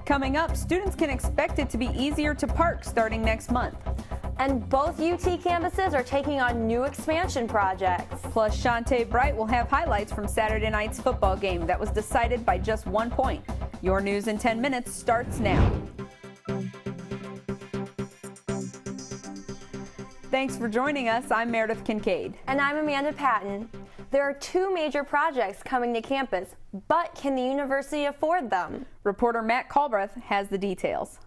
Coming up, students can expect it to be easier to park starting next month. And both UT campuses are taking on new expansion projects. Plus, Shantae Bright will have highlights from Saturday night's football game that was decided by just 1 point. Your news in 10 minutes starts now. Thanks for joining us. I'm Meredith Kincaid. And I'm Amanda Patton. There are 2 major projects coming to campus, but can the university afford them? Reporter Matt Culbreth has the details.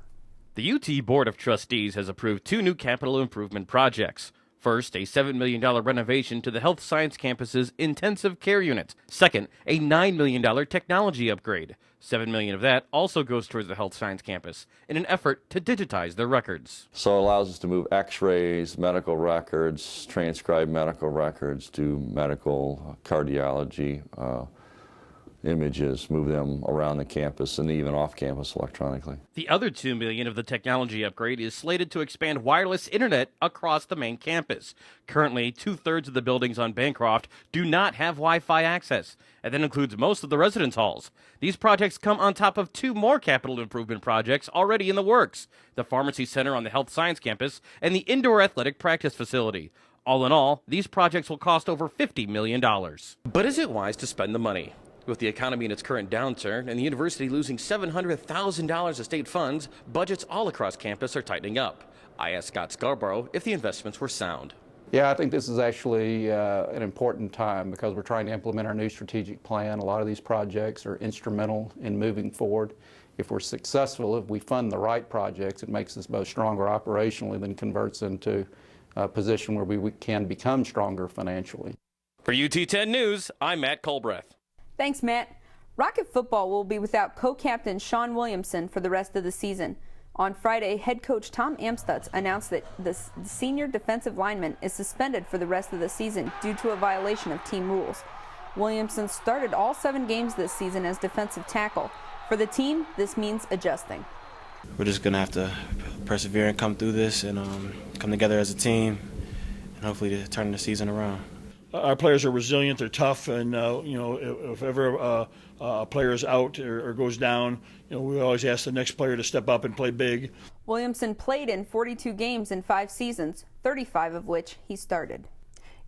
The UT Board of Trustees has approved 2 new capital improvement projects. First, a $7 million renovation to the Health Science Campus's intensive care unit. Second, a $9 million technology upgrade. $7 million of that also goes towards the Health Science Campus in an effort to digitize their records. So it allows us to move x-rays, medical records, transcribe medical records, do medical cardiology images, move them around the campus and even off campus electronically. The other $2 million of the technology upgrade is slated to expand wireless internet across the main campus. Currently, 2/3 of the buildings on Bancroft do not have Wi-Fi access, and that includes most of the residence halls. These projects come on top of 2 more capital improvement projects already in the works: the Pharmacy Center on the Health Science Campus and the Indoor Athletic Practice Facility. All in all, these projects will cost over $50 million. But is it wise to spend the money? With the economy in its current downturn and the university losing $700,000 of state funds, budgets all across campus are tightening up. I asked Scott Scarborough if the investments were sound. Yeah, I think this is actually an important time because we're trying to implement our new strategic plan. A lot of these projects are instrumental in moving forward. If we're successful, if we fund the right projects, it makes us both stronger operationally than converts into a position where we can become stronger financially. For UT 10 News, I'm Matt Culbreth. Thanks, Matt. Rocket football will be without co-captain Sean Williamson for the rest of the season. On Friday, head coach Tom Amstutz announced that the senior defensive lineman is suspended for the rest of the season due to a violation of team rules. Williamson started all 7 games this season as defensive tackle. For the team, this means adjusting. We're just going to have to persevere and come through this and come together as a team and hopefully to turn the season around. Our players are resilient, they're tough, and if ever a player is out or goes down, we always ask the next player to step up and play big. Williamson played in 42 games in 5 seasons, 35 of which he started.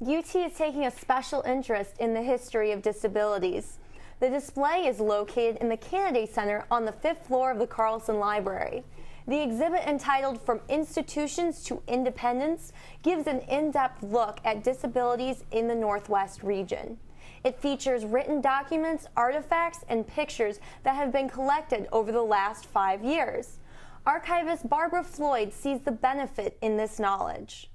UT is taking a special interest in the history of disabilities. The display is located in the Kennedy Center on the 5th floor of the Carlson Library. The exhibit, entitled From Institutions to Independence, gives an in-depth look at disabilities in the Northwest region. It features written documents, artifacts, and pictures that have been collected over the last 5 years. Archivist Barbara Floyd sees the benefit in this knowledge.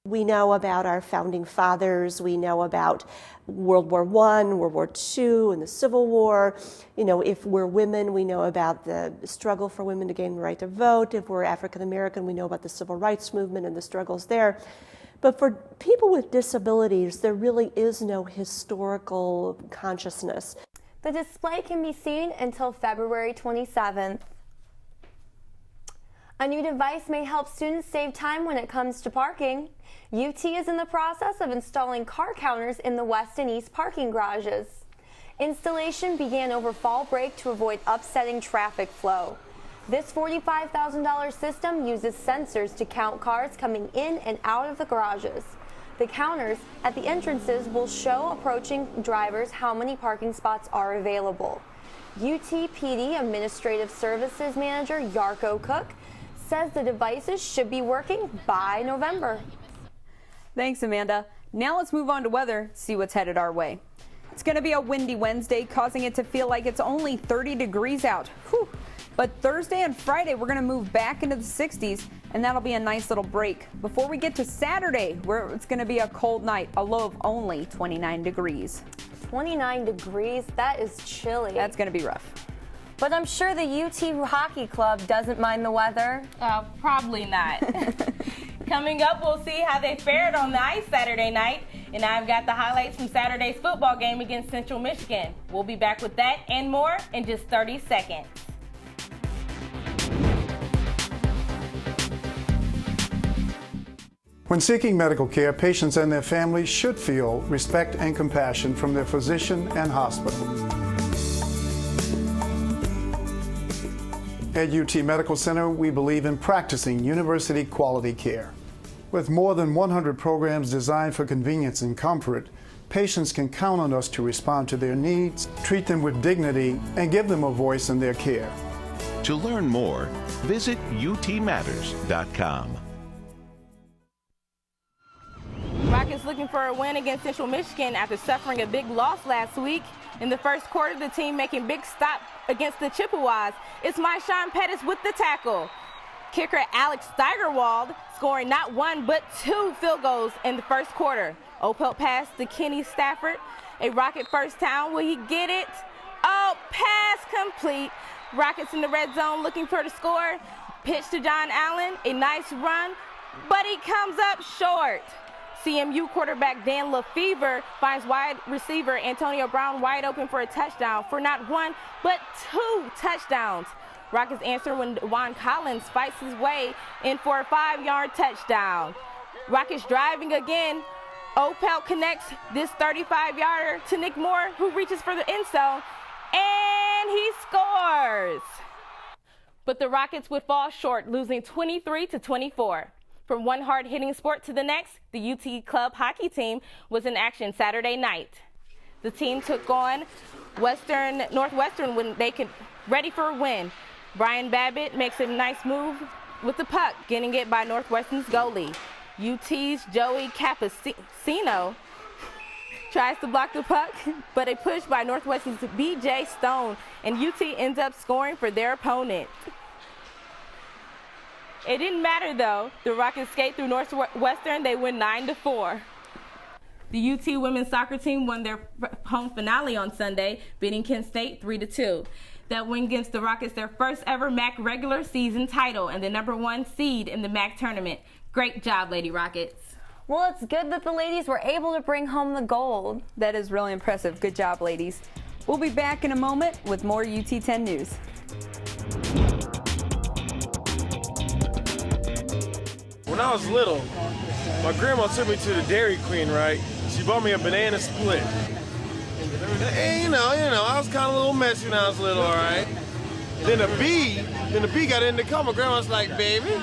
We know about our founding fathers, we know about World War I, World War II, and the Civil War. If we're women, we know about the struggle for women to gain the right to vote. If we're African American, we know about the civil rights movement and the struggles there. But for people with disabilities, there really is no historical consciousness. The display can be seen until February 27th. A new device may help students save time when it comes to parking. UT is in the process of installing car counters in the west and east parking garages. Installation began over fall break to avoid upsetting traffic flow. This $45,000 system uses sensors to count cars coming in and out of the garages. The counters at the entrances will show approaching drivers how many parking spots are available. UT-PD Administrative Services Manager Yarko Cook says the devices should be working by November. Thanks, Amanda. Now let's move on to weather, see what's headed our way. It's going to be a windy Wednesday, causing it to feel like it's only 30 degrees out. Whew. But Thursday and Friday, we're going to move back into the 60s, and that'll be a nice little break. Before we get to Saturday, where it's going to be a cold night, a low of only 29 degrees. 29 degrees? That is chilly. That's going to be rough. But I'm sure the UT Hockey Club doesn't mind the weather. Probably not. Coming up, we'll see how they fared on the ice Saturday night. And I've got the highlights from Saturday's football game against Central Michigan. We'll be back with that and more in just 30 seconds. When seeking medical care, patients and their families should feel respect and compassion from their physician and hospital. At UT Medical Center, we believe in practicing university quality care. With more than 100 programs designed for convenience and comfort, patients can count on us to respond to their needs, treat them with dignity, and give them a voice in their care. To learn more, visit utmatters.com. Rockets looking for a win against Central Michigan after suffering a big loss last week. In the first quarter, the team making big stop against the Chippewas. It's Marshawn Pettis with the tackle. Kicker Alex Steigerwald scoring not one but two field goals in the first quarter. Opelt pass to Kenny Stafford. A Rocket first down. Will he get it? Oh, pass complete. Rockets in the red zone looking for the score. Pitch to John Allen. A nice run, but he comes up short. CMU quarterback Dan Lefevre finds wide receiver Antonio Brown wide open for a touchdown for not one, but two touchdowns. Rockets answer when Juan Collins fights his way in for a 5-yard touchdown. Rockets driving again. Opel connects this 35-yarder to Nick Moore, who reaches for the end zone, and he scores. But the Rockets would fall short, losing 23-24. From one hard-hitting sport to the next, the UT club hockey team was in action Saturday night. The team took on Northwestern when they could ready for a win. Brian Babbitt makes a nice move with the puck, getting it by Northwestern's goalie. UT's Joey Capacino tries to block the puck, but a push by Northwestern's BJ Stone, and UT ends up scoring for their opponent. It didn't matter, though. The Rockets skate through Northwestern. They win 9-4. The UT women's soccer team won their home finale on Sunday, beating Kent State 3-2. That win gives the Rockets their first ever MAC regular season title and the #1 seed in the MAC tournament. Great job, Lady Rockets. Well, it's good that the ladies were able to bring home the gold. That is really impressive. Good job, ladies. We'll be back in a moment with more UT 10 news. When I was little, my grandma took me to the Dairy Queen, right? She bought me a banana split. And, you know, I was kind of a little messy when I was little, all right? Then the bee got in the car. My grandma was like, baby,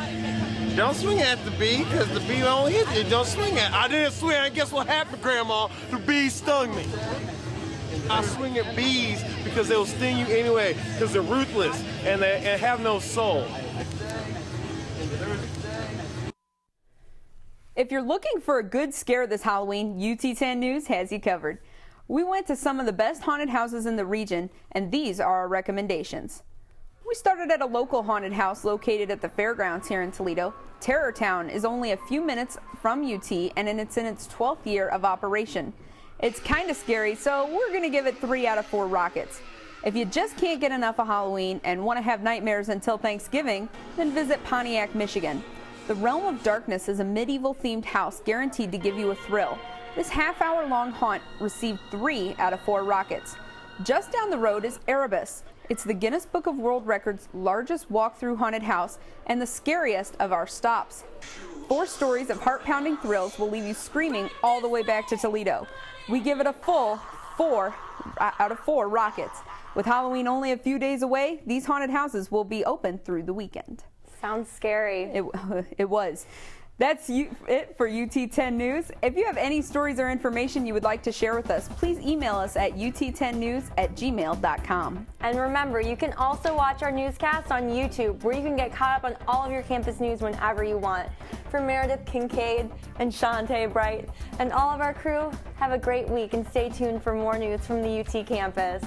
don't swing at the bee, because the bee won't hit you. Don't swing at it. I didn't swing, and guess what happened, Grandma? The bee stung me. I swing at bees because they'll sting you anyway, because they're ruthless and they have no soul. If you're looking for a good scare this Halloween, UT 10 News has you covered. We went to some of the best haunted houses in the region, and these are our recommendations. We started at a local haunted house located at the fairgrounds here in Toledo. Terror Town is only a few minutes from UT, and it's in its 12th year of operation. It's kind of scary, so we're going to give it 3 out of 4 rockets. If you just can't get enough of Halloween and want to have nightmares until Thanksgiving, then visit Pontiac, Michigan. The Realm of Darkness is a medieval-themed house guaranteed to give you a thrill. This half-hour-long haunt received 3 out of 4 rockets. Just down the road is Erebus. It's the Guinness Book of World Records' largest walk-through haunted house and the scariest of our stops. 4 stories of heart-pounding thrills will leave you screaming all the way back to Toledo. We give it a full 4 out of 4 rockets. With Halloween only a few days away, these haunted houses will be open through the weekend. Sounds scary. It was. That's it for UT 10 News. If you have any stories or information you would like to share with us, please email us at ut10news@gmail.com. And remember, you can also watch our newscast on YouTube, where you can get caught up on all of your campus news whenever you want. For Meredith, Kincaid, and Shantae Bright, and all of our crew, have a great week and stay tuned for more news from the UT campus.